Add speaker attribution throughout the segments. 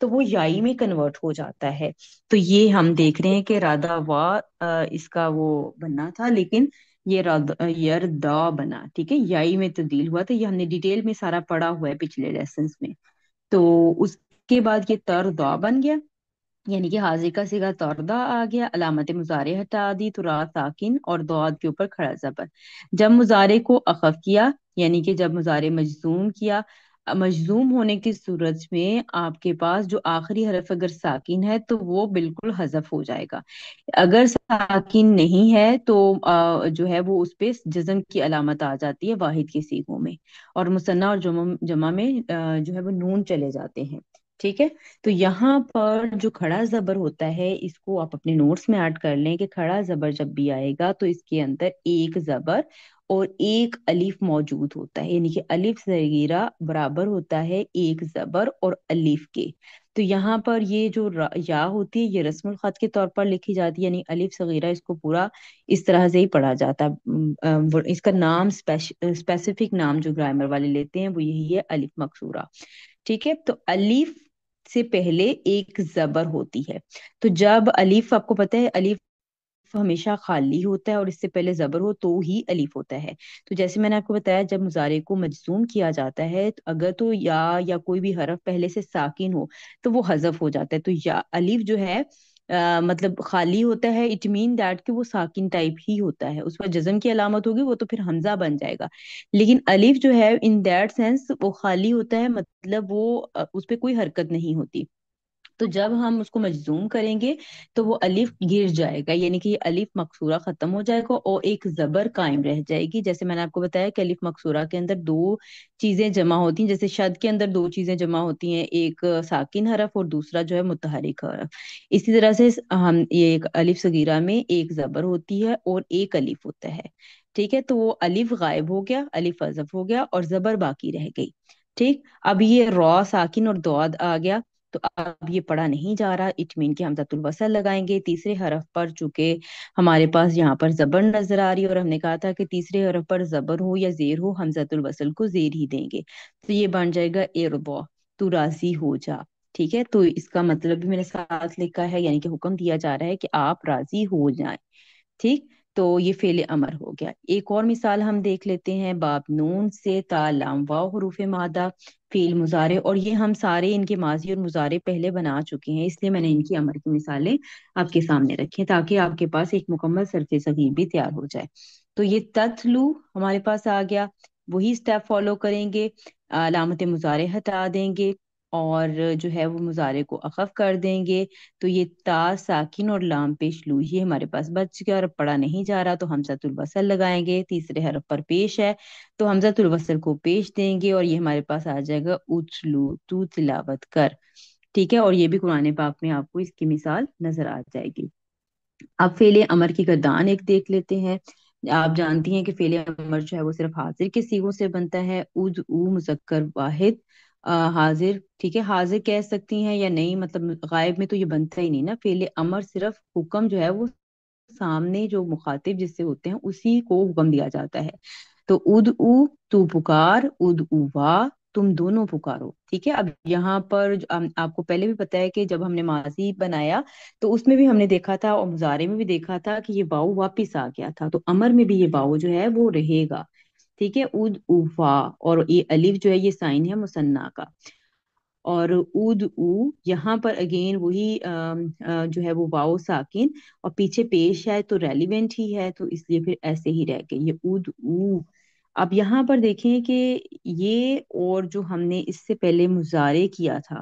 Speaker 1: تو وہ یائی میں کنورٹ ہو جاتا ہے. تو یہ ہم دیکھ رہے ہیں کہ رادا وا اس کا وہ بننا تھا، لیکن یہ یردا بنا. ٹھیک ہے، یائی میں تبدیل ہوا. تو یہ ہم نے ڈیٹیل میں سارا پڑھا ہوا ہے پچھلے لیسنز میں. تو اس کے بعد یہ تردا بن گیا، یعنی کہ حاضر کا صیغہ طردہ آ گیا. علامت مضارع ہٹا دی تو را ساکن اور دعاد کے اوپر کھڑا زبر. جب مضارع کو اخف کیا، یعنی کہ جب مضارع مجزوم کیا، مجزوم ہونے کی صورت میں آپ کے پاس جو آخری حرف اگر ساکن ہے تو وہ بالکل حذف ہو جائے گا. اگر ساکن نہیں ہے تو جو ہے وہ اس پہ جزم کی علامت آ جاتی ہے واحد کے صیغوں میں، اور مثنیٰ اور جمع میں جو ہے وہ نون چلے جاتے ہیں. ٹھیک ہے، تو یہاں پر جو کھڑا زبر ہوتا ہے اس کو آپ اپنے نوٹس میں ایڈ کر لیں کہ کھڑا زبر جب بھی آئے گا تو اس کے اندر ایک زبر اور ایک الف موجود ہوتا ہے، یعنی کہ الف صغیرہ برابر ہوتا ہے ایک زبر اور الف کے. تو یہاں پر یہ جو یا ہوتی ہے یہ رسم الخط کے طور پر لکھی جاتی ہے، یعنی الف صغیرہ اس کو پورا اس طرح سے ہی پڑھا جاتا ہے. اس کا نام اسپیسیفک نام جو گرامر والے لیتے ہیں وہ یہی ہے الف مکسورہ. ٹھیک ہے، تو الف سے پہلے ایک زبر ہوتی ہے. تو جب الف، آپ کو پتہ ہے الف ہمیشہ خالی ہوتا ہے اور اس سے پہلے زبر ہو تو ہی الف ہوتا ہے. تو جیسے میں نے آپ کو بتایا جب مضارع کو مجزوم کیا جاتا ہے تو اگر تو یا کوئی بھی حرف پہلے سے ساکن ہو تو وہ حذف ہو جاتا ہے. تو یا الف جو ہے مطلب خالی ہوتا ہے، اٹ مین دیٹ کہ وہ ساکن ٹائپ ہی ہوتا ہے، اس پر جزم کی علامت ہوگی وہ تو پھر حمزہ بن جائے گا. لیکن الف جو ہے ان دیٹ سینس وہ خالی ہوتا ہے، مطلب وہ اس پہ کوئی حرکت نہیں ہوتی. تو جب ہم اس کو مجزوم کریں گے تو وہ الف گر جائے گا، یعنی کہ یہ الف مقصورہ ختم ہو جائے گا اور ایک زبر قائم رہ جائے گی. جیسے میں نے آپ کو بتایا کہ الف مقصورہ کے اندر دو چیزیں جمع ہوتی ہیں، جیسے شد کے اندر دو چیزیں جمع ہوتی ہیں، ایک ساکن حرف اور دوسرا جو ہے متحرک حرف. اسی طرح سے ہم یہ ایک الف صغیرہ میں ایک زبر ہوتی ہے اور ایک الف ہوتا ہے. ٹھیک ہے، تو وہ الف غائب ہو گیا، الف حذف ہو گیا اور زبر باقی رہ گئی. ٹھیک، اب یہ را ساکن اور دعاد آ گیا تو اب یہ پڑھا نہیں جا رہا، اٹ مین کہ حمزۃ الوصل لگائیں گے تیسرے حرف پر. چونکہ ہمارے پاس یہاں پر زبر نظر آ رہی ہے اور ہم نے کہا تھا کہ تیسرے حرف پر زبر ہو یا زیر ہو حمزۃ الوصل کو زیر ہی دیں گے. تو یہ بن جائے گا ارضا، تو راضی ہو جا. ٹھیک ہے، تو اس کا مطلب بھی میرے ساتھ لکھا ہے، یعنی کہ حکم دیا جا رہا ہے کہ آپ راضی ہو جائیں. ٹھیک، تو یہ فعل امر ہو گیا. ایک اور مثال ہم دیکھ لیتے ہیں، باب نون سے تا لام واو حروف مادہ فعل مضارع، اور یہ ہم سارے ان کے ماضی اور مضارع پہلے بنا چکے ہیں، اس لیے میں نے ان کی امر کی مثالیں آپ کے سامنے رکھی ہیں تاکہ آپ کے پاس ایک مکمل صرف صغیر بھی تیار ہو جائے. تو یہ تتلو ہمارے پاس آ گیا، وہی سٹیپ فالو کریں گے. علامت مضارع ہٹا دیں گے اور جو ہے وہ مضارع کو اخف کر دیں گے. تو یہ تا ساکن اور لام پیش لو یہ ہمارے پاس بچ گیا، اور پڑھا نہیں جا رہا تو حمزۃ الوصل لگائیں گے. تیسرے حرف پر پیش ہے تو حمزۃ الوصل کو پیش دیں گے اور یہ ہمارے پاس آ جائے گا اتلو، تو تلاوت کر. ٹھیک ہے، اور یہ بھی قرآن پاک میں آپ کو اس کی مثال نظر آ جائے گی. اب فعل امر کی گردان ایک دیکھ لیتے ہیں. آپ جانتی ہیں کہ فعل امر جو ہے وہ صرف حاضر کے صیغوں سے بنتا ہے. اد او مذکر واحد حاضر. ٹھیک ہے، حاضر کہہ سکتی ہیں یا نہیں، مطلب غائب میں تو یہ بنتا ہی نہیں نا. فعل امر صرف حکم جو ہے وہ سامنے جو مخاطب جس سے ہوتے ہیں اسی کو حکم دیا جاتا ہے. تو اد او تو پکار، اد او وا تم دونوں پکارو. ٹھیک ہے، اب یہاں پر آپ کو پہلے بھی پتا ہے کہ جب ہم نے ماضی بنایا تو اس میں بھی ہم نے دیکھا تھا اور مضارع میں بھی دیکھا تھا کہ یہ واؤ واپس آ گیا تھا، تو امر میں بھی یہ واؤ جو ہے وہ رہے گا. ٹھیک ہے، اد اوفا، اور یہ الف جو ہے یہ سائن ہے مثنیٰ کا. اور اد او یہاں پر اگین وہی جو ہے وہ واؤ ساکن اور پیچھے پیش ہے تو ریلیونٹ ہی ہے، تو اس لیے پھر ایسے ہی رہ گئی یہ اد او. اب یہاں پر دیکھیں کہ یہ اور جو ہم نے اس سے پہلے مضارع کیا تھا،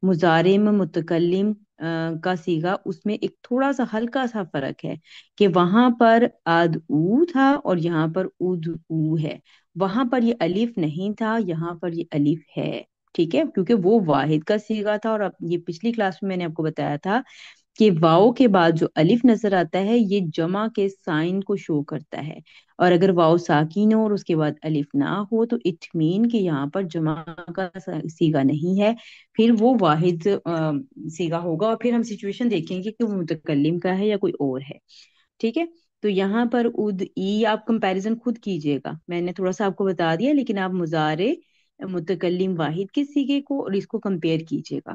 Speaker 1: مضارع میں متکلم کا صیغہ، اس میں ایک تھوڑا سا ہلکا سا فرق ہے کہ وہاں پر اد او تھا اور یہاں پر اد او ہے. وہاں پر یہ الف نہیں تھا، یہاں پر یہ الف ہے. ٹھیک ہے، کیونکہ وہ واحد کا صیغہ تھا، اور اب یہ پچھلی کلاس میں نے آپ کو بتایا تھا کہ واؤ کے بعد جو الف نظر آتا ہے یہ جمع کے سائن کو شو کرتا ہے، اور اگر واؤ ساکن ہو اور اس کے بعد الف نہ ہو تو اٹ مین کہ یہاں پر جمع کا صیغہ نہیں ہے، پھر وہ واحد صیغہ ہوگا، اور پھر ہم سچویشن دیکھیں گے کہ وہ متکلم کا ہے یا کوئی اور ہے. ٹھیک ہے، تو یہاں پر اد ای آپ کمپیریزن خود کیجئے گا، میں نے تھوڑا سا آپ کو بتا دیا، لیکن آپ مضارع متکلم واحد کے صیغے کو اور اس کو کمپیئر کیجئے گا.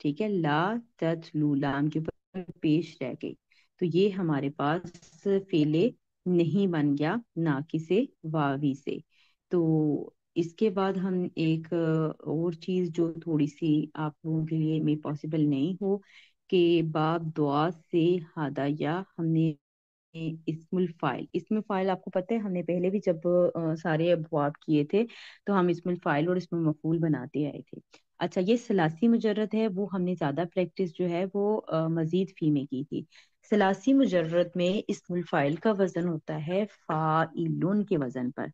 Speaker 1: ٹھیک ہے، لا تتلو لام کے اوپر پیش رہ گئی، تو یہ ہمارے پاس فعل نہیں بن گیا ناقص واوی سے۔ تو اس کے بعد ہم ایک اور چیز جو تھوڑی سی آپ لوگوں کے لیے میں پاسبل نہیں ہو کہ باب دعا سے ہادہ یا ہم نے اسم الفاعل آپ کو پتہ ہے ہم نے پہلے بھی جب سارے ابواب کیے تھے تو ہم اسم الفاعل اور اسم المفعول بناتے آئے تھے۔ اچھا یہ ثلاثی مجرد ہے وہ ہم نے زیادہ پریکٹس جو ہے وہ مزید فی میں کی تھی۔ ثلاثی مجرد میں اسم الفاعل کا وزن ہوتا ہے فاعلن کے وزن پر،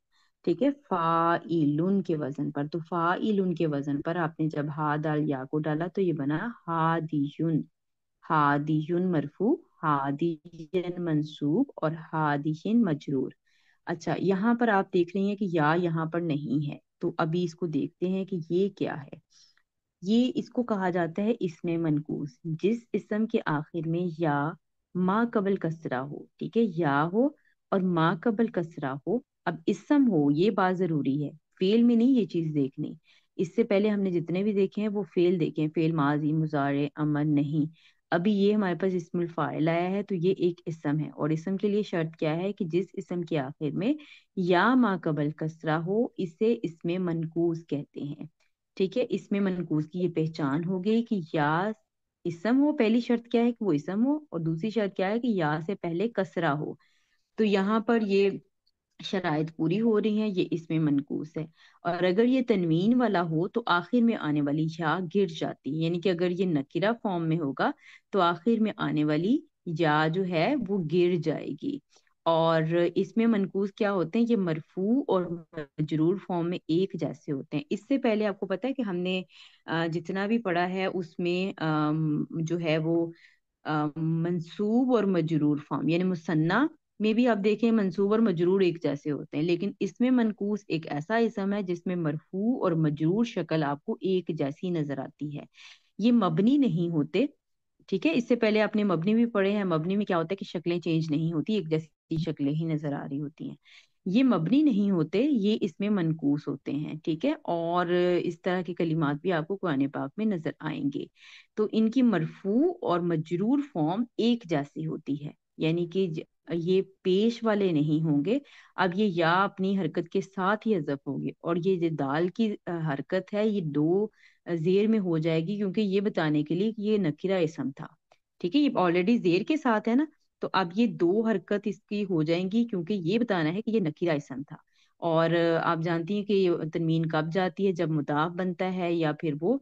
Speaker 1: ٹھیک ہے، فاعلن کے وزن پر۔ تو فاعلن کے وزن پر آپ نے جب ہا دال یا کو ڈالا تو یہ بنا ہادیون، ہادیون مرفوع، ہادین منصوب اور ہادین مجرور۔ اچھا یہاں پر آپ دیکھ رہی ہیں کہ یا یہاں پر نہیں ہے، تو ابھی اس کو دیکھتے ہیں کہ یہ کیا ہے۔ یہ اس کو کہا جاتا ہے اسم منقوص، جس اسم کے آخر میں یا ما قبل کسرہ ہو، ٹھیک ہے، یا ہو اور ما قبل کسرہ ہو۔ اب اسم ہو یہ بات ضروری ہے، فعل میں نہیں یہ چیز دیکھنی۔ اس سے پہلے ہم نے جتنے بھی دیکھے ہیں وہ فعل دیکھے ہیں، فعل ماضی مضارع امر نہیں۔ ابھی یہ ہمارے پاس اسم الفاعل آیا ہے تو یہ ایک اسم ہے، اور اسم کے لیے شرط کیا ہے کہ جس اسم کے آخر میں یا ما قبل کسرہ ہو اسے اسم منقوص کہتے ہیں۔ ٹھیک ہے، اسم منقوص کی یہ پہچان ہو گئی کہ یا اسم ہو، پہلی شرط کیا ہے کہ وہ اسم ہو، اور دوسری شرط کیا ہے کہ یا سے پہلے کسرہ ہو۔ تو یہاں پر یہ شرائط پوری ہو رہی ہیں، یہ اس میں منقوص ہے۔ اور اگر یہ تنوین والا ہو تو آخر میں آنے والی یا گر جاتی ہے، یعنی کہ اگر یہ نکرہ فارم میں ہوگا تو آخر میں آنے والی یا جو ہے وہ گر جائے گی۔ اور اس میں منقوص کیا ہوتے ہیں، یہ مرفوع اور مجرور فارم میں ایک جیسے ہوتے ہیں۔ اس سے پہلے آپ کو پتا ہے کہ ہم نے جتنا بھی پڑھا ہے اس میں جو ہے وہ منصوب اور مجرور فارم یعنی مثنیٰ میں بھی آپ دیکھیں منصوب اور مجرور ایک جیسے ہوتے ہیں، لیکن اس میں منقوص ایک ایسا اسم ہے جس میں مرفوع اور مجرور شکل آپ کو ایک جیسی نظر آتی ہے، یہ مبنی نہیں ہوتے۔ ٹھیک ہے، اس سے پہلے آپ نے مبنی بھی پڑھے ہیں، مبنی میں کیا ہوتا ہے کہ شکلیں چینج نہیں ہوتی، ایک جیسی شکلیں ہی نظر آ رہی ہوتی ہیں۔ یہ مبنی نہیں ہوتے، یہ اس میں منقوص ہوتے ہیں، ٹھیک ہے، اور اس طرح کے کلمات بھی آپ کو قرآن پاک میں نظر آئیں گے۔ تو ان کی مرفوع اور مجرور فارم ایک جیسی ہوتی ہے، یعنی کہ یہ پیش والے نہیں ہوں گے۔ اب یہ یا اپنی حرکت کے ساتھ ہی حذف ہوگی، اور یہ جو دال کی حرکت ہے یہ دو زیر میں ہو جائے گی، کیونکہ یہ بتانے کے لیے کہ یہ نکرہ اسم تھا، ٹھیک ہے، یہ آلریڈی زیر کے ساتھ ہے نا، تو اب یہ دو حرکت اس کی ہو جائیں گی کیونکہ یہ بتانا ہے کہ یہ نکرہ اسم تھا۔ اور آپ جانتی ہیں کہ یہ تنوین کب جاتی ہے، جب مضاف بنتا ہے یا پھر وہ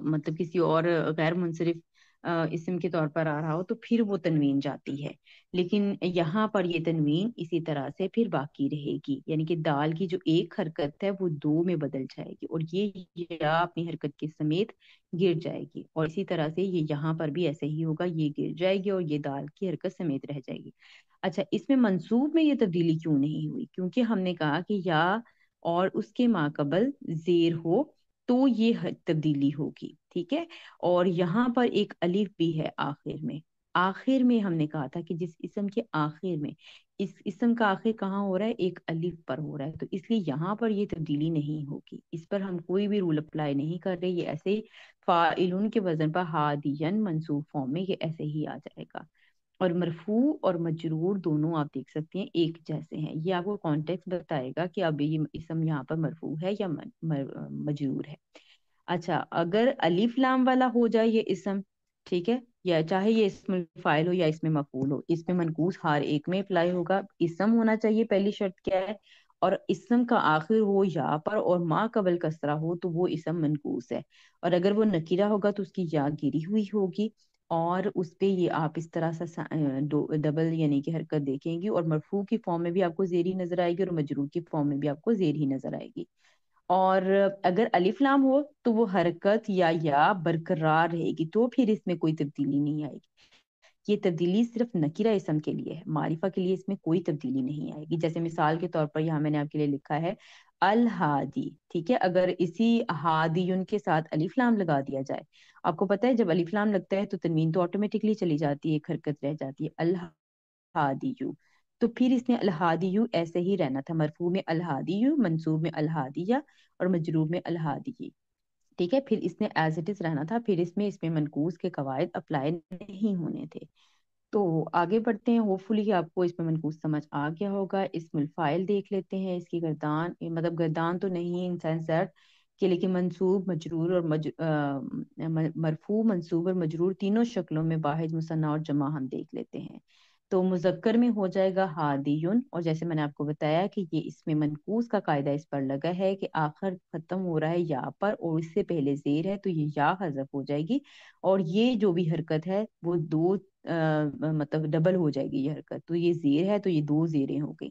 Speaker 1: مطلب کسی اور غیر منصرف اسم کے طور پر آ رہا ہو تو پھر وہ تنوین جاتی ہے، لیکن یہاں پر یہ تنوین اسی طرح سے پھر باقی رہے گی، یعنی کہ دال کی جو ایک حرکت ہے وہ دو میں بدل جائے گی، اور یہ یا اپنی حرکت کے سمیت گر جائے گی، اور اسی طرح سے یہ یہاں پر بھی ایسے ہی ہوگا، یہ گر جائے گی اور یہ دال کی حرکت سمیت رہ جائے گی۔ اچھا اس میں منصوب میں یہ تبدیلی کیوں نہیں ہوئی، کیونکہ ہم نے کہا کہ یا اور اس کے ماقبل زیر ہو تو یہ تبدیلی ہوگی، ٹھیک ہے، اور یہاں پر ایک الف بھی ہے آخر میں۔ آخر میں ہم نے کہا تھا کہ جس اسم کے آخر میں، اس اسم کا آخر کہاں ہو رہا ہے، ایک الف پر ہو رہا ہے، تو اس لیے یہاں پر یہ تبدیلی نہیں ہوگی، اس پر ہم کوئی بھی رول اپلائی نہیں کر رہے، یہ ایسے ہی فاعلن کے وزن پر ہادین منصوب فارم میں یہ ایسے ہی آ جائے گا۔ اور مرفوع اور مجرور دونوں آپ دیکھ سکتے ہیں ایک جیسے ہیں، یہ آپ کو کانٹیکس بتائے گا کہ اب یہ اسم یہاں پر مرفوع ہے یا مجرور ہے۔ اچھا اگر الف لام والا ہو جائے یہ اسم، ٹھیک ہے، یا چاہے یہ اسم فاعل ہو یا اسم مفعول ہو، اس میں منقوص ہر ایک میں اپلائی ہوگا، اسم ہونا چاہیے، پہلی شرط کیا ہے، اور اسم کا آخر ہو یا پر اور ما قبل کسرہ ہو تو وہ اسم منقوص ہے، اور اگر وہ نکیرہ ہوگا تو اس کی یا گری ہوئی ہوگی، اور اس پہ یہ آپ اس طرح سے ڈبل یعنی کہ حرکت دیکھیں گی، اور مرفوع کی فارم میں بھی آپ کو زیری نظر آئے گی اور مجرور کی فارم میں بھی آپ کو زیر ہی نظر آئے گی۔ اور اگر الف لام ہو تو وہ حرکت یا برقرار رہے گی، تو پھر اس میں کوئی تبدیلی نہیں آئے گی۔ یہ تبدیلی صرف نکرہ اسم کے لیے ہے، معرفہ کے لیے اس میں کوئی تبدیلی نہیں آئے گی۔ جیسے مثال کے طور پر یہاں میں نے آپ کے لیے لکھا ہے الہادی، ٹھیک ہے، اگر اسی ہادیون کے ساتھ الف لام لگا دیا جائے، آپ کو پتہ ہے جب الف لام لگتا ہے تو تنوین تو آٹومیٹکلی چلی جاتی ہے، ایک حرکت رہ جاتی ہے، الہادیو، تو پھر اس نے الہادیو ایسے ہی رہنا تھا، مرفوع میں الہادیو، منصوب میں الہادیہ اور مجرور میں الہادی، ٹھیک ہے، پھر اس نے ایز اٹ از رہنا تھا، پھر اس میں منقوص کے قواعد اپلائی نہیں ہونے تھے۔ تو آگے بڑھتے ہیں، ہوپ فلی آپ کو اس میں منقوص سمجھ آ گیا ہوگا۔ اسم الفاعل دیکھ لیتے ہیں، اس کی گردان، مطلب گردان تو نہیں ان سینس دیٹ کہ، لیکن منصوب مجرور اور مرفوع منصوب اور مجرور تینوں شکلوں میں واحد مثنیٰ اور جمع ہم دیکھ لیتے ہیں۔ تو مذکر میں ہو جائے گا ہادیون، اور جیسے میں نے آپ کو بتایا کہ یہ اس میں منقوص کا قاعدہ اس پر لگا ہے کہ آخر ختم ہو رہا ہے یا پر اور اس سے پہلے زیر ہے تو یہ یا حذف ہو جائے گی، اور یہ جو بھی حرکت ہے وہ دو مطلب ڈبل ہو جائے گی یہ حرکت، تو یہ زیر ہے تو یہ دو زیریں ہو گئی،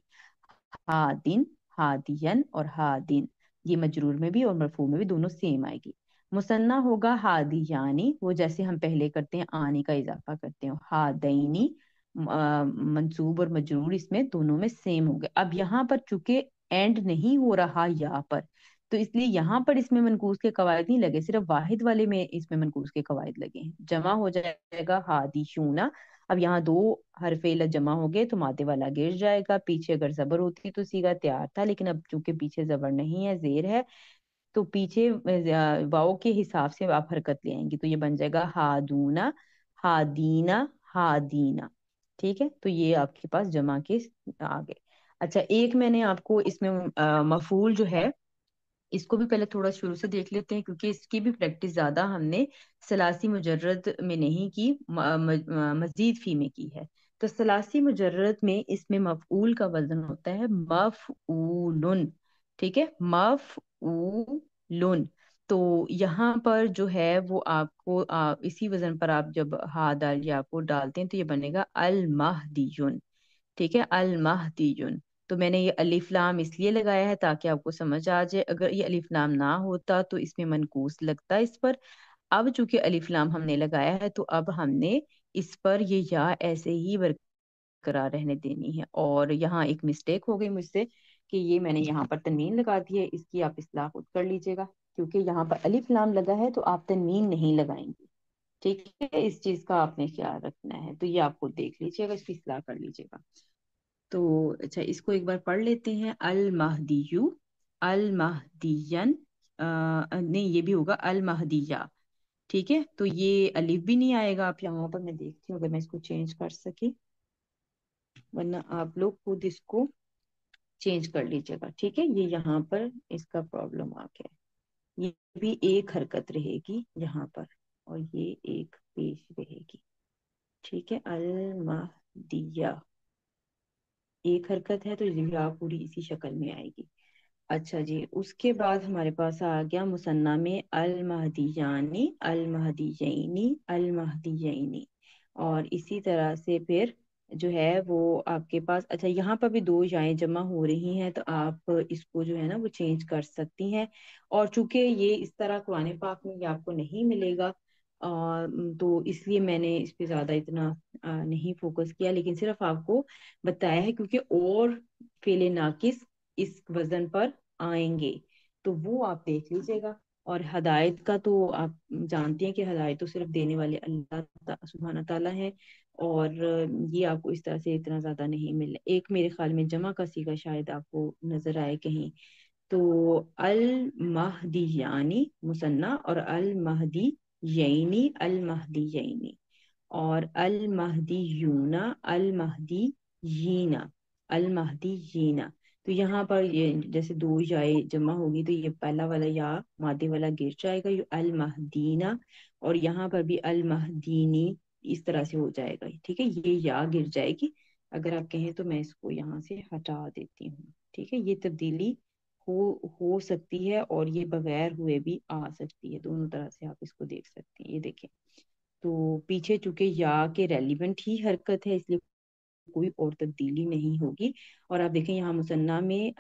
Speaker 1: ہادن، ہادین اور ہادین، یہ مجرور میں بھی اور مرفوع میں بھی دونوں سیم آئے گی۔ مثنیٰ ہوگا ہادیانی، وہ جیسے ہم پہلے کرتے ہیں آنی کا اضافہ کرتے ہیں، ہادینی، منصوب اور مجرور اس میں دونوں میں سیم ہو گئے۔ اب یہاں پر چونکہ اینڈ نہیں ہو رہا یا پر، تو اس لیے یہاں پر اس میں منقوص کے قواعد نہیں لگے، صرف واحد والے میں اس میں منقوص کے قواعد لگے ہیں۔ جمع ہو جائے گا ہادیشونا، اب یہاں دو حرف علت جمع ہو گئے تو مادے والا گر جائے گا، پیچھے اگر زبر ہوتی تو صیغہ تیار تھا، لیکن اب چونکہ پیچھے زبر نہیں ہے زیر ہے تو پیچھے واؤ کے حساب سے آپ حرکت لے آئیں گی، تو یہ بن جائے گا ہادونا، ہادینا، ہادینا، ٹھیک ہے، تو یہ آپ کے پاس جمع کے آگے۔ اچھا، ایک میں نے آپ کو اس میں مفعول جو ہے اس کو بھی پہلے تھوڑا شروع سے دیکھ لیتے ہیں، کیونکہ اس کی بھی پریکٹس زیادہ ہم نے ثلاثی مجرد میں نہیں کی، مزید فی میں کی ہے۔ تو ثلاثی مجرد میں اس میں مفعول کا وزن ہوتا ہے مفعولن، ٹھیک ہے، مفعولن۔ تو یہاں پر جو ہے وہ آپ کو اسی وزن پر آپ جب ہا دال یا کو ڈالتے ہیں تو یہ بنے گا المہدیون، ٹھیک ہے، المہدیون۔ تو میں نے یہ الف لام اس لیے لگایا ہے تاکہ آپ کو سمجھ آ جائے، اگر یہ الف لام نہ ہوتا تو اس میں منقوص لگتا اس پر۔ اب چونکہ الف لام ہم نے لگایا ہے تو اب ہم نے اس پر یہ یا ایسے ہی برقرار رہنے دینی ہے، اور یہاں ایک مسٹیک ہو گئی مجھ سے کہ یہ میں نے یہاں پر تنوین لگا دی ہے، اس کی آپ اصلاح خود کر لیجیے گا، کیونکہ یہاں پر الف لام لگا ہے تو آپ تنوین نہیں لگائیں گے، ٹھیک ہے، اس چیز کا آپ نے خیال رکھنا ہے، تو یہ آپ خود دیکھ لیجیے گا، اس کی اصلاح کر لیجیے گا۔ تو اچھا، اس کو ایک بار پڑھ لیتے ہیں، المہدیو، المہدین، نہیں یہ بھی ہوگا المہدیہ، ٹھیک ہے، تو یہ الف بھی نہیں آئے گا، آپ یہاں پر میں دیکھتی ہوں اگر میں اس کو چینج کر سکی، ورنہ آپ لوگ خود اس کو چینج کر لیجیے گا، ٹھیک ہے، یہ یہاں پر اس کا پرابلم آ گیا، یہ بھی ایک حرکت رہے گی یہاں پر اور یہ ایک پیش رہے گی، ٹھیک ہے، المہدیہ ایک حرکت ہے تو یہ پوری اسی شکل میں آئے گی۔ اچھا جی، اس کے بعد ہمارے پاس آ گیا مثنیٰ میں المہدیانی، المہدیینی، المہدیینی، اور اسی طرح سے پھر جو ہے وہ آپ کے پاس، اچھا یہاں پر بھی دو یائیں جمع ہو رہی ہیں تو آپ اس کو جو ہے نا وہ چینج کر سکتی ہیں، اور چونکہ یہ اس طرح قرآن پاک میں یہ آپ کو نہیں ملے گا، تو اس لیے میں نے اس پہ زیادہ اتنا نہیں فوکس کیا، لیکن صرف آپ کو بتایا ہے کیونکہ اور فعل ناقص اس وزن پر آئیں گے تو وہ آپ دیکھ لیجیے گا۔ اور ہدایت کا تو آپ جانتے ہیں کہ ہدایت تو صرف دینے والے اللہ سبحانہ تعالیٰ ہیں، اور یہ آپ کو اس طرح سے اتنا زیادہ نہیں مل، ایک میرے خیال میں جمع کا صیغہ شاید آپ کو نظر آئے کہیں، تو المہدیانی مثنیٰ اور المہدی یعنی المہدی یعنی، اور المہدیون، المہدی یینا، المہدی یینا، تو یہاں پر یہ جیسے دو یائیں جمع ہوگی تو یہ پہلا والا یا مادے والا گر جائے گا، یہ المہدینا، اور یہاں پر بھی المہدینی اس طرح سے ہو جائے گا، ٹھیک ہے، یہ یا گر جائے گی، اگر آپ کہیں تو میں اس کو یہاں سے ہٹا دیتی ہوں، ٹھیک ہے، یہ تبدیلی ہو سکتی ہے اور یہ بغیر ہوئے بھی آ سکتی ہے، دونوں طرح سے آپ اس کو دیکھ سکتے ہیں، یہ دیکھیں، تو پیچھے چونکہ یا کے ریلیونٹ ہی حرکت ہے اس لیے کوئی اور تبدیلی نہیں ہوگی، اور آپ دیکھیں یہاں مثنیٰ میں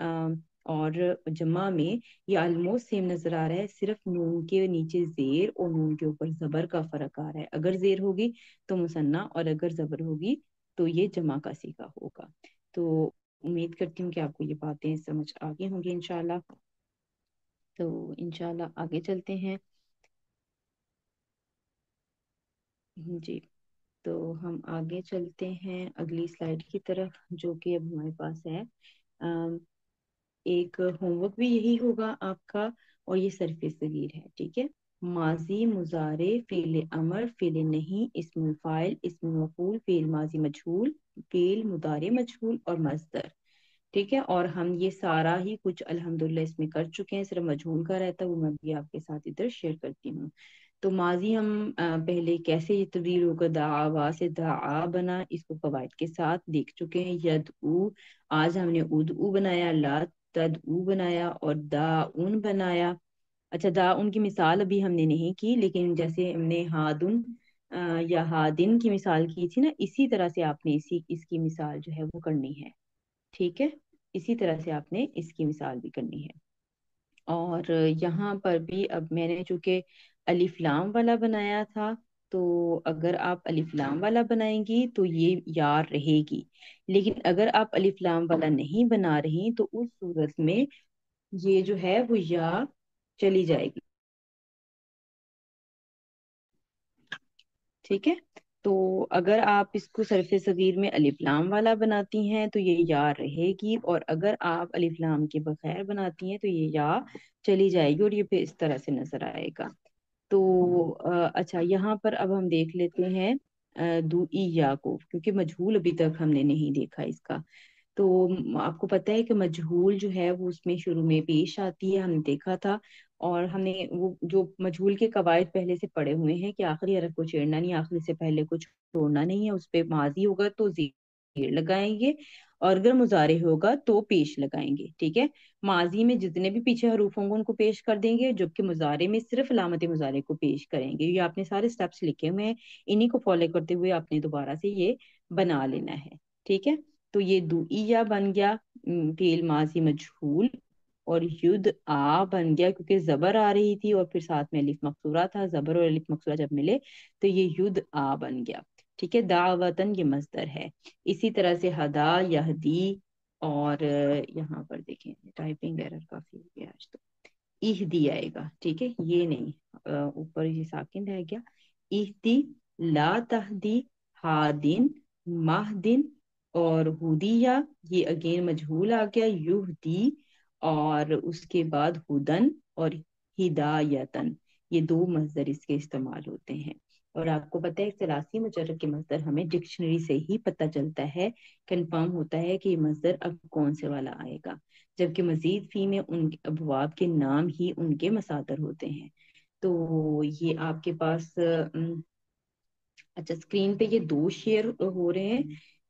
Speaker 1: اور جمع میں یہ آلموسٹ سیم نظر آ رہا ہے، صرف نون کے نیچے زیر اور نون کے اوپر زبر کا فرق آ رہا ہے، اگر زیر ہوگی تو مثنیٰ اور اگر زبر ہوگی تو یہ جمع کا صیغہ ہوگا۔ تو امید کرتی ہوں کہ آپ کو یہ باتیں سمجھ آگے ہوں گی انشاءاللہ، تو انشاءاللہ آگے چلتے ہیں جی۔ تو ہم آگے چلتے ہیں اگلی سلائیڈ کی طرف جو کہ اب ہمارے پاس ہے، ایک ہوم ورک بھی یہی ہوگا آپ کا، اور یہ صرف صغیر ہے، ٹھیک ہے۔ ماضی، مضارع، فعل امر، فعل نہیں، اسم الفاعل، اسم مفعول، فعل ماضی مجہول، فعل مضارع مجہول اور مصدر، ٹھیک ہے۔ اور ہم یہ سارا ہی کچھ الحمدللہ اس میں کر چکے ہیں، صرف مجہول کا رہتا ہے، وہ میں بھی آپ کے ساتھ ادھر شیئر کرتی ہوں۔ تو ماضی ہم پہلے کیسے یہ تبدیل ہوگا، دعا سے دعا بنا، اس کو قواعد کے ساتھ دیکھ چکے ہیں۔ یدعو، آج ہم نے ادعو بنایا، لا تدعو بنایا اور داؤن بنایا۔ اچھا، داؤن کی مثال ابھی ہم نے نہیں کی، لیکن جیسے ہم نے ہادن یا ہادن کی مثال کی تھی نا، اسی طرح سے آپ نے اس کی مثال جو ہے وہ کرنی ہے، ٹھیک ہے۔ اسی طرح سے آپ نے اس کی مثال بھی کرنی ہے۔ اور یہاں پر بھی اب میں نے چونکہ الف لام والا بنایا تھا، تو اگر آپ الف لام والا بنائیں گی تو یہ یا رہے گی، لیکن اگر آپ الف لام والا نہیں بنا رہی تو اس صورت میں یہ جو ہے وہ یا چلی جائے گی، ٹھیک ہے۔ تو اگر آپ اس کو صرف صغیر میں الف لام والا بناتی ہیں تو یہ یا رہے گی، اور اگر آپ الف لام کے بغیر بناتی ہیں تو یہ یا چلی جائے گی، اور یہ پھر اس طرح سے نظر آئے گا۔ تو اچھا، یہاں پر اب ہم دیکھ لیتے ہیں یا کو، کیونکہ مجہول ابھی تک ہم نے نہیں دیکھا اس کا۔ تو آپ کو پتہ ہے کہ مجہول جو ہے وہ اس میں شروع میں پیش آتی ہے، ہم نے دیکھا تھا، اور ہم نے وہ جو مجہول کے قواعد پہلے سے پڑھے ہوئے ہیں کہ آخری حرف کو چھیڑنا نہیں، آخری سے پہلے کو چھوڑنا نہیں ہے، اس پہ ماضی ہوگا تو زیر لگائیں گے، اور اگر مضارع ہوگا تو پیش لگائیں گے، ٹھیک ہے۔ ماضی میں جتنے بھی پیچھے حروف ہوں گے ان کو پیش کر دیں گے، جبکہ مضارع میں صرف علامت مضارع کو پیش کریں گے۔ یہ آپ نے سارے سٹیپس لکھے ہوئے ہیں، انہی کو فالو کرتے ہوئے آپ نے دوبارہ سے یہ بنا لینا ہے، ٹھیک ہے۔ تو یہ دعیا بن گیا فعل ماضی مجہول، اور ید آ بن گیا کیونکہ زبر آ رہی تھی اور پھر ساتھ میں الف مقصورہ تھا، زبر اور الف مقصورہ جب ملے تو یہ ید آ بن گیا، ٹھیک ہے۔ دعوتن یہ مصدر ہے۔ اسی طرح سے ہدا، یہدی، اور یہاں پر دیکھیں ٹائپنگ ایرر کافی ہو گیا آج تو، اہدی آئے گا، ٹھیک ہے، یہ نہیں، اوپر یہ ساکن رہ گیا، اہدی، لا تہدی، ہادن، مہدن، اور ہودیہ، یہ اگین مجہول آ گیا، یہدی، اور اس کے بعد ہدن اور ہدایتن، یہ دو مصدر اس کے استعمال ہوتے ہیں۔ اور آپ کو پتہ ہے ثلاثی مجرد کے مصدر ہمیں ڈکشنری سے ہی پتہ چلتا ہے، کنفرم ہوتا ہے کہ یہ مصدر اب کون سے والا آئے گا، جبکہ مزید فی میں ان ابواب کے نام ہی ان کے مصادر ہوتے ہیں۔ تو یہ آپ کے پاس اچھا اسکرین پہ یہ دو شیئر ہو رہے ہیں،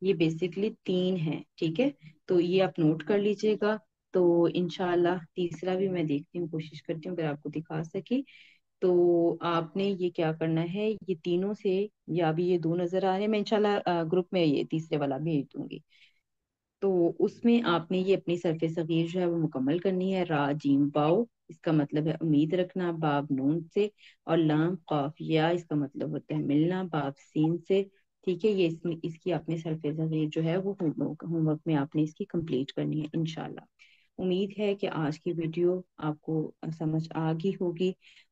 Speaker 1: یہ بیسکلی تین ہیں، ٹھیک ہے، تو یہ آپ نوٹ کر لیجئے گا۔ تو انشاءاللہ تیسرا بھی میں دیکھتی ہوں، کوشش کرتی ہوں اگر آپ کو دکھا سکی تو آپ نے یہ کیا کرنا ہے، یہ تینوں سے، یا بھی یہ دو نظر آ رہے ہیں، میں انشاءاللہ گروپ میں یہ تیسرے والا بھیج دوں گی۔ تو اس میں آپ نے یہ اپنی صرف صغیر جو ہے وہ مکمل کرنی ہے، را جیم واو، اس کا مطلب ہے امید رکھنا، باب نون سے، اور لام قاف یا، اس کا مطلب ہوتا ہے ملنا، باب سین سے، ٹھیک ہے۔ یہ اس کی اپنے صرف صغیر جو ہے وہ ہوم ورک میں آپ نے اس کی کمپلیٹ کرنی ہے انشاءاللہ۔ امید ہے کہ آج کی ویڈیو آپ کو سمجھ آ گئی ہوگی،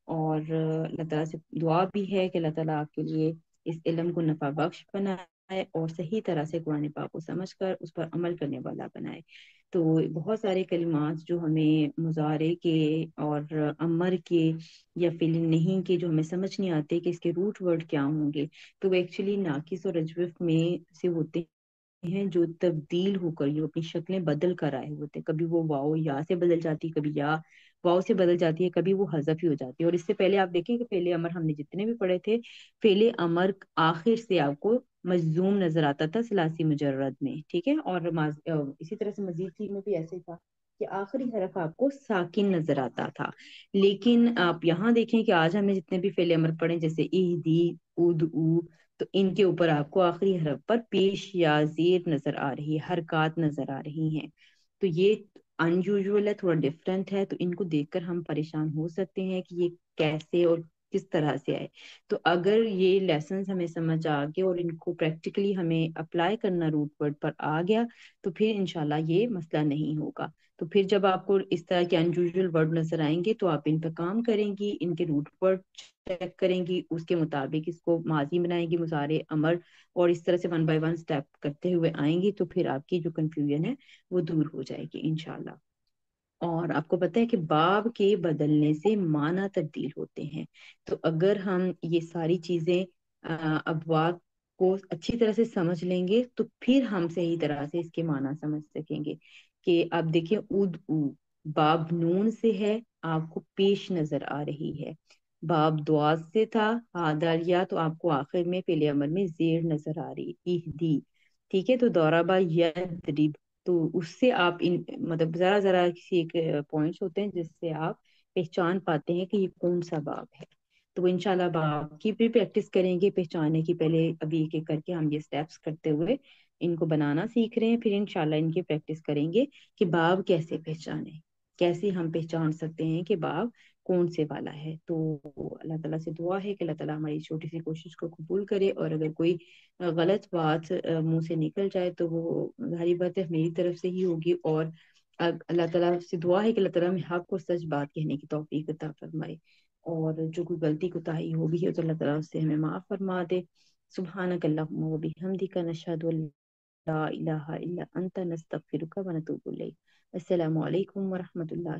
Speaker 1: اور اللہ تعالیٰ سے دعا بھی ہے کہ اللہ تعالیٰ آپ کے لیے اس علم کو نفع بخش بنائے اور صحیح طرح سے قرآن پاک کو سمجھ کر اس پر عمل کرنے والا بنائے۔ تو بہت سارے کلمات جو ہمیں مضارع کے اور امر کے یا فعل نہیں کے جو ہمیں سمجھ نہیں آتے کہ اس کے روٹ ورڈ کیا ہوں گے، تو وہ ایکچولی ناقص اور اجوف میں سے ہوتے ہیں، جو تبدیل ہو کر، جو اپنی شکلیں بدل کر آئے ہوتے ہیں، کبھی وہ واو یا سے بدل جاتی، کبھی یا واو سے بدل جاتی ہے، کبھی وہ حذف ہی ہو جاتی ہے۔ اور اس سے پہلے آپ دیکھیں کہ فعل امر ہم نے جتنے بھی پڑھے تھے، فعل امر آخر سے آپ کو مجزوم نظر آتا تھا ثلاثی مجرد میں، ٹھیک ہے، اور اسی طرح سے مزید چیز میں بھی ایسے تھا کہ آخری حرف آپ کو ساکن نظر آتا تھا۔ لیکن آپ یہاں دیکھیں کہ آج ہم نے جتنے بھی فعل امر پڑھے جیسے اہدی، ادعو، تو ان کے اوپر آپ کو آخری حرف پر پیش یا زیر نظر آ رہی ہے، حرکات نظر آ رہی ہیں۔ تو یہ ان یوزول ہے، تھوڑا ڈفرینٹ ہے، تو ان کو دیکھ کر ہم پریشان ہو سکتے ہیں کہ یہ کیسے اور کس طرح سے آئے۔ تو اگر یہ لیسنز ہمیں سمجھ آ گئے اور ان کو پریکٹیکلی ہمیں اپلائی کرنا روٹ ورڈ پر آ گیا تو پھر انشاءاللہ یہ مسئلہ نہیں ہوگا۔ تو پھر جب آپ کو اس طرح کے انیوژل ورڈ نظر آئیں گے تو آپ ان پہ کام کریں گی، ان کے روٹ ورڈ چیک کریں گی، اس کے مطابق اس کو ماضی بنائیں گی، مضارع، امر، اور اس طرح سے ون بائی ون سٹیپ کرتے ہوئے آئیں گی، تو پھر آپ کی جو کنفیوژن ہے وہ دور ہو جائے گی انشاءاللہ۔ اور آپ کو پتہ ہے کہ باب کے بدلنے سے معنی تبدیل ہوتے ہیں. تو اگر ہم یہ ساری چیزیں ابواب کو اچھی طرح سے سمجھ لیں گے تو پھر ہم صحیح طرح سے اس کے معنی سمجھ سکیں گے. کہ آپ دیکھیں اد او باب نون سے ہے، آپ کو پیش نظر آ رہی ہے. باب دعا سے تھا ہادالیا، تو آپ کو آخر میں فعل امر میں زیر نظر آ رہی اہدی. ٹھیک ہے، تو دورابا یدرب، تو اس سے آپ مطلب ذرا ذرا کسی ایک پوائنٹس ہوتے ہیں جس سے آپ پہچان پاتے ہیں کہ یہ کون سا باب ہے. تو انشاءاللہ باب کی بھی پریکٹس کریں گے پہچانے کی. پہلے ابھی ایک ایک کر کے ہم یہ سٹیپس کرتے ہوئے ان کو بنانا سیکھ رہے ہیں، پھر انشاءاللہ ان کی پریکٹس کریں گے کہ باب کیسے پہچانے، کیسے ہم پہچان سکتے ہیں کہ باب کون سے والا ہے. تو اللہ تعالیٰ سے دعا ہے کہ اللہ تعالیٰ ہماری چھوٹی سی کوشش کو قبول کرے، اور اگر کوئی غلط بات منہ سے نکل جائے تو وہ ظاہری بات ہے میری طرف سے ہی ہوگی. اور اللہ تعالیٰ سے دعا ہے کہ اللہ تعالیٰ ہمیں حق اور سچ بات کہنے کی توفیق عطا فرمائے، اور جو کوئی غلطی کوتاہی ہوگی ہے تو اللہ تعالیٰ اس سے ہمیں معاف فرما دے. سبحانک اللہم و بحمدک، نشہد ان لا الہ الا انت، نستغفرک و نتوب الیک. السلام علیکم ورحمۃ اللہ.